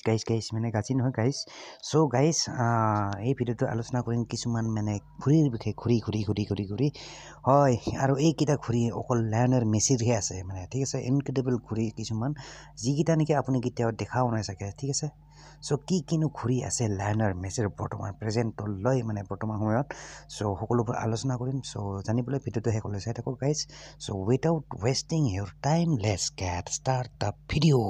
Guys মানে গাজি নহয় গাইজ চ' গাইজ এই ভিডিঅ'টো আলোচনা কৰিম কিছুমান মানে ঘড়ীৰ বিষয়ে ঘড়ী হয় আৰু এইকেইটা ঘড়ী অকল লায়নেল মেছিৰহে আছে মানে ঠিক আছে ইনক্ৰেডিবল ঘড়ী কিছুমান যিকেইটা নেকি আপুনি কেতিয়াও দেখাও নাই চাগে ঠিক আছে চ' কিনো ঘড়ী আছে লায়নেল মেছিৰ বৰ্তমান প্ৰেজেণ্টলৈ মানে বৰ্তমান সময়ত চ' সকলোবোৰ আলোচনা কৰিম চ' জানিবলৈ ভিডিঅ'টো শেষলৈ চাই থাকক guys so' without wasting Euro time let's gate start the video'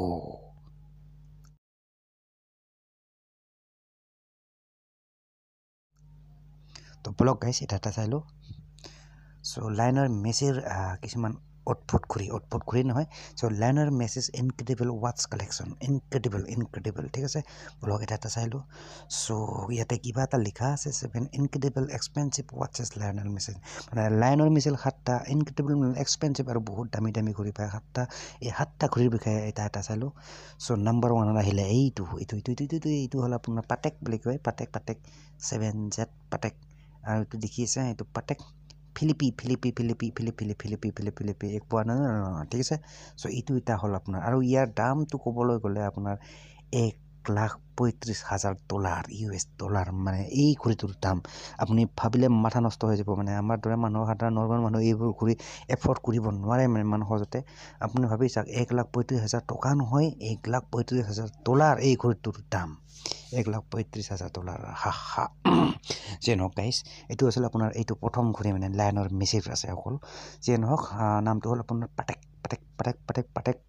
তো ব্লগ গাইছ এটা চাই লওঁ চ' লায়নেল মেছিৰ কিছুমান অদ্ভুত ঘড়ী নহয় চ' লায়নেল মেছিৰ ইনক্ৰেডিবল ৱাটছ কালেকশ্যন ইনক্ৰেডিবল ঠিক আছে ব্লগ এটা চাই লওঁ চ' ইয়াতে কিবা এটা লিখা আছে 7 ইনক্ৰেডিবল এক্সপেঞ্চিভ ৱাটছেছ লায়নেল মেছিৰ মানে লায়নেল মেছিৰ 7টা ইনক্ৰেডিবল এক্সপেঞ্চিভ আৰু বহুত দামী ঘড়ী পায় 7টা এই 7টা ঘড়ীৰ বিষয়ে এটা চাই লওঁ চ' নম্বৰ 1 আহিলে এইটো হ'ল আপোনাৰ পাটেক বুলি কয় পাটেক 7Z পাটেক আৰু এইটো দেখিছে এইটো পাটেক ফিলিপি এক পোৱা নাই ঠিক আছে চ' এইটো এটা হ'ল আপোনাৰ আৰু ইয়াৰ দামটো ক'বলৈ গ'লে আপোনাৰ $1,35,000 মানে এই ঘড়ীটোৰ দাম আপুনি ভাবিলে মাথা নষ্ট হৈ যাব মানে আমাৰ দৰে মানুহ সাধাৰণ নৰ্মেল মানুহ এইবোৰ ঘড়ী এফৰ্ড কৰিব নোৱাৰে মানে ইমান সহজতে আপুনি ভাবি চাওক $1,35,000 নহয় $1,35,000 এই ঘড়ীটোৰ দাম $1,35,000 হা যে নহওক গাইছ এইটো আছিলে আপোনাৰ এইটো প্ৰথম ঘড়ী মানে লায়নেল মেছিৰ আছে অকল যে নহওক নামটো হ'ল আপোনাৰ পাটেক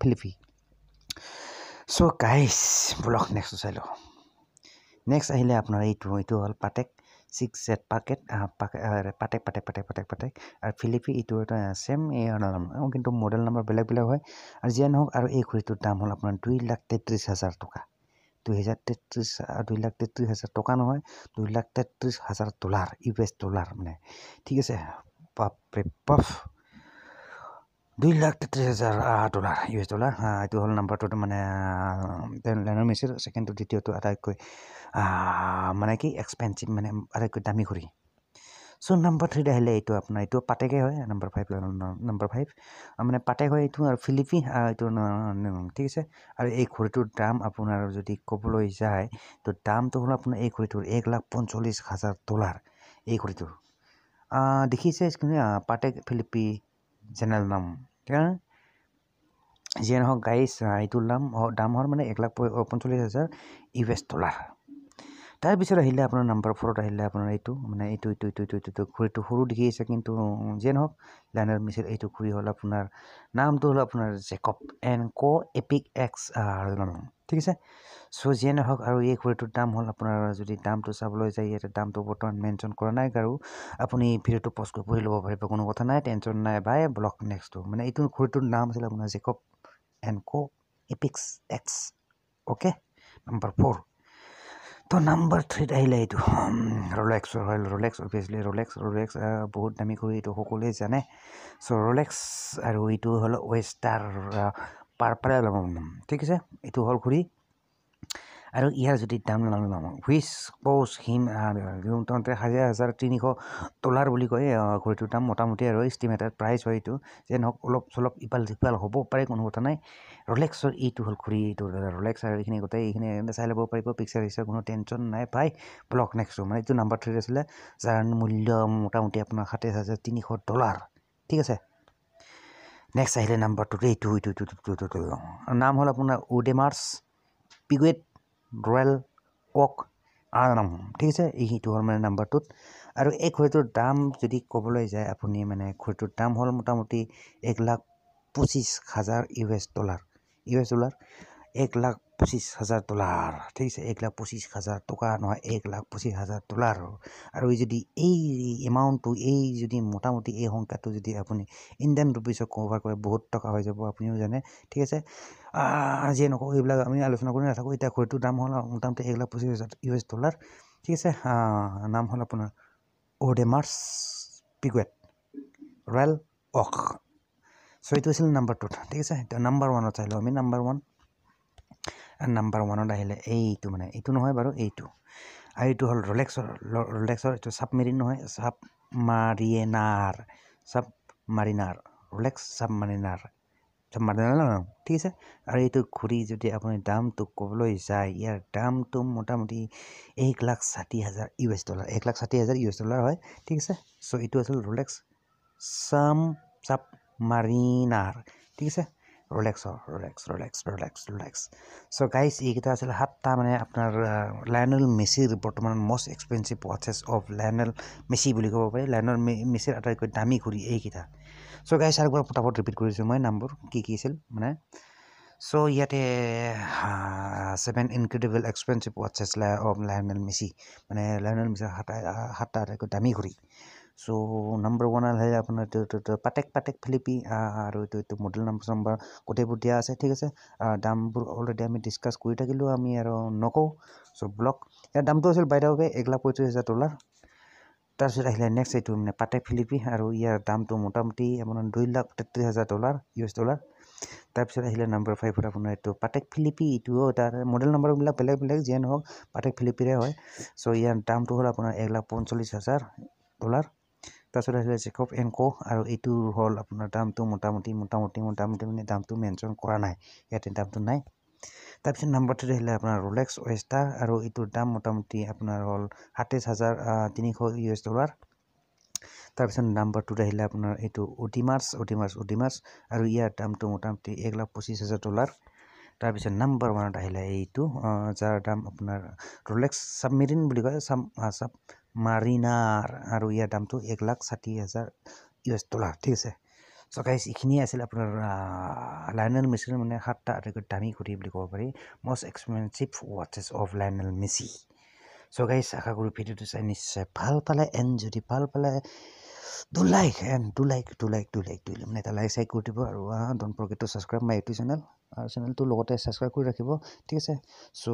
ফিলিপি চ' গাইছ ব্লগ নেক্সট চাই লওঁ নেক্সট আহিলে আপোনাৰ এইটো হ'ল পাটেক 6Z পাটেক আৰু ফিলিপি এইটো এটা ছেম কিন্তু মডেল নাম্বাৰ বেলেগ হয় আৰু যিয়ে নহওক আৰু এই ঘড়ীটোৰ দাম হ'ল আপোনাৰ $2,33,000 $2,33,000 নহয় $2,33,000 US মানে ঠিক আছে বাপৰে বাপ $2,33,000 US এইটো হ'ল নাম্বাৰটো মানে লায়নেল মেছিৰ ছেকেণ্ডটো দ্বিতীয়টো আটাইতকৈ মানে কি এক্সপেঞ্চিভ মানে আটাইতকৈ দামী ঘড়ী চ' নম্বৰ 3 আহিলে এইটো আপোনাৰ এইটো পাটেকে হয় নম্বৰ 5 মানে পাটেক হয় এইটো আৰু ফিলিপি এইটো ঠিক আছে আৰু এই ঘড়ীটোৰ দাম আপোনাৰ যদি ক'বলৈ যায় তো দামটো হ'ল আপোনাৰ এই ঘড়ীটোৰ $1,45,000 এই ঘড়ীটোৰ দেখিছে পাটেক ফিলিপি জেনেৰেল নাম ঠিক আছে যিয়ে নহওক গাইছ এইটোৰ দাম হ'ল মানে $1,45,000 US তাৰপিছত আহিলে আপোনাৰ নম্বৰ 4 আহিলে আপোনাৰ এইটো মানে এইটো ঘড়ীটো সৰু দেখি আছে কিন্তু যিয়ে নহওক লায়নেল মেছিৰ এইটো ঘড়ী হ'ল আপোনাৰ নামটো হ'ল আপোনাৰ জেকব & কো এপিক X ঠিক আছে চ' যিয়ে নহওক আৰু এই ঘড়ীটোৰ দাম হ'ল আপোনাৰ যদি দামটো চাবলৈ যায় ইয়াতে দামটো বৰ্তমান মেনশ্যন কৰা নাই আৰু আপুনি ভিডিঅ'টো পজ কৰি পঢ়ি ল'ব পাৰিব কোনো কথা নাই টেনশ্যন নাই বাই ব্লগ নেক্সটটো মানে এইটো ঘড়ীটোৰ নাম আছিলে আপোনাৰ জেকব & কো এপিক X অ'কে নম্বৰ 4 তো নম্বৰ 3 আহিলে এইটো ৰোলেক্স অভিয়াছলি ৰোলেক্স বহুত দামী ঘড়ী এইটো সকলোৱে জানে চ' ৰোলেক্স আৰু এইটো হ'ল ৱেষ্টাৰ পাৰ্পল ঠিক আছে এইটো হ'ল ঘড়ী আৰু ইয়াৰ যদি দাম হুইচ কৌজ হিম $1,300 বুলি কয় ঘড়ীটোৰ দাম মোটামুটি আৰু ইষ্টিমেটেড প্ৰাইচ হয় এইটো যে নহওক অলপ চলপ ইফাল সিফাল হ'ব পাৰে কোনো কথা নাই ৰোলেক্সৰ এইটো হ'ল ঘড়ী এইটো ৰোলেক্স আৰু এইখিনি চাই ল'ব পাৰিব পিকচাৰ কোনো টেনশ্যন নাই পাই ব্লগ নেক্সটো মানে এইটো নম্বৰ 3 আছিলে যাৰ মূল্য মোটামুটি আপোনাৰ $27,300 ঠিক আছে নেক্সট আহিলে নম্বৰ 2 এইটো নাম হ'ল আপোনাৰ উডেমাৰ্ছ পিগুৱেট ৰয়েল ওক ঠিক আছে এইটো হ'ল মানে নম্বৰ 2 আৰু এই ঘড়ীটোৰ দাম যদি ক'বলৈ যায় আপুনি মানে ঘড়ীটোৰ দাম হ'ল মোটামুটি $1,25,000 US $1,25,000 ঠিক আছে $1,25,000 নহয় $1,25,000 আৰু যদি এই এমাউণ্টটো এই যদি মোটামুটি এই সংখ্যাটো যদি আপুনি ইণ্ডিয়ান ৰুপিছত কনভাৰ্ট কৰে বহুত টকা হৈ যাব আপুনিও জানে ঠিক আছে যিয়ে নকওঁ এইবিলাক আমি আলোচনা কৰি নাথাকোঁ এতিয়া ঘড়ীটোৰ দাম হ'ল মোটামুটি $1,25,000 US ঠিক আছে নাম হ'ল আপোনাৰ ওডেমাৰ্ছ পিগুৱেট ৰয়েল ওক চ' এইটো আছিল নম্বৰ 2 ঠিক আছে এতিয়া নম্বৰ 1 চাই লওঁ আমি নম্বৰ 1 আহিলে এইটো মানে এইটো নহয় বাৰু এইটো আৰু এইটো হ'ল ৰোলেক্সৰ এইটো ছাবমেৰিন নহয় ছাবমাৰিনাৰ ৰোলেক্স ছাবমাৰিনাৰ চব মাৰি দিলে ন ঠিক আছে আৰু এইটো ঘূৰি যদি আপুনি দামটো ক'বলৈ যায় ইয়াৰ দামটো মোটামুটি 1,60,000 US$, 1,60,000 US$ হয় ঠিক আছে চ' এইটো আছিল ৰোলেক্স ছাবমাৰিনাৰ ঠিক আছে ৰোলেক্স চ' গাইজ এইকেইটা আছিল 7টা মানে আপোনাৰ লায়নেল মেছিৰ বৰ্তমান মষ্ট এক্সপেঞ্চিভ ৱাটচেছ অফ লায়নেল মেছি বুলি ক'ব পাৰি লায়নেল মেছিৰ আটাইতকৈ দামী ঘড়ী এইকেইটা চ' গাইজ আৰু একবাৰ পটাপট ৰিপিট কৰিছোঁ মই নামবোৰ কি আছিল মানে চ' ইয়াতে 7 ইনক্ৰেডিবল এক্সপেঞ্চিভ ৱাটচেছ অফ লায়নেল মেছি মানে লায়নেল মেছিৰ 7টা আটাইতকৈ দামী ঘড়ী চ' নম্বৰ 1 আহিলে আপোনাৰ এইটো পাটেক ফিলিপি আৰু এইটো মডেল নম্বৰ গোটেইবোৰ দিয়া আছে ঠিক আছে দামবোৰ অলৰেডি আমি ডিছকাছ কৰি থাকিলোঁ আমি আৰু নকওঁ চ' ব্লক ইয়াৰ দামটো আছিল বাইদেউকে $1,35,000 তাৰপিছত আহিলে নেক্সট এইটো মানে পাটেক ফিলিপি আৰু ইয়াৰ দামটো মোটামুটি আপোনাৰ $2,33,000 US$। তাৰপিছত আহিলে নম্বৰ 5 আপোনাৰ এইটো পাটেক ফিলিপি এইটোও তাৰ মডেল নম্বৰবিলাক বেলেগ যিয়ে নহওক পাটেক ফিলিপিৰে হয় চ' ইয়াৰ দামটো হ'ল আপোনাৰ $1,45,000 তাৰপিছত আহিলে জেকব & কো আৰু এইটো হ'ল আপোনাৰ দামটো মোটামুটি মানে দামটো মেনশ্যন কৰা নাই ইয়াতে দামটো নাই তাৰপিছত নম্বৰ 3 আহিলে আপোনাৰ ৰোলেক্স ৱেষ্টাৰ আৰু এইটোৰ দাম মোটামুটি আপোনাৰ হ'ল $27,300 US$। তাৰপিছত নম্বৰ 2 আহিলে আপোনাৰ এইটো অডিমাৰ্ছ আৰু ইয়াৰ দামটো মোটামুটি $1,25,000। তাৰপিছত নম্বৰ 1 আহিলে এইটো যাৰ দাম আপোনাৰ ৰোলেক্স ছাবমেৰিন বুলি কয় ছাবমাৰিনাৰ আৰু ইয়াৰ দামটো $1,60,000 US$। ঠিক আছে চ' গাইজ এইখিনিয়ে আছিল আপোনাৰ লায়নেল মেছিৰ মানে 7টা আটাইতকৈ দামী ঘড়ী বুলি ক'ব পাৰি মষ্ট এক্সপেঞ্চিভ ৱাটচেছ of Lionel Messi so' guys আশা কৰোঁ ভিডিঅ'টো চাই নিশ্চয় ভাল পালে এণ্ড যদি ভাল পালে do like মানে এটা লাইক চাইক কৰি দিব আৰু don't forget two subscribe my YouTube channel আৰু চেনেলটো লগতে ছাবস্ক্ৰাইব কৰি ৰাখিব ঠিক আছে চ'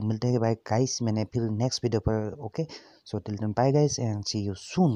মিলতে হে বাই গাইজ মানে ফিৰ নেক্সট ভিডিঅ' पर okay so till then bye guys and see you soon.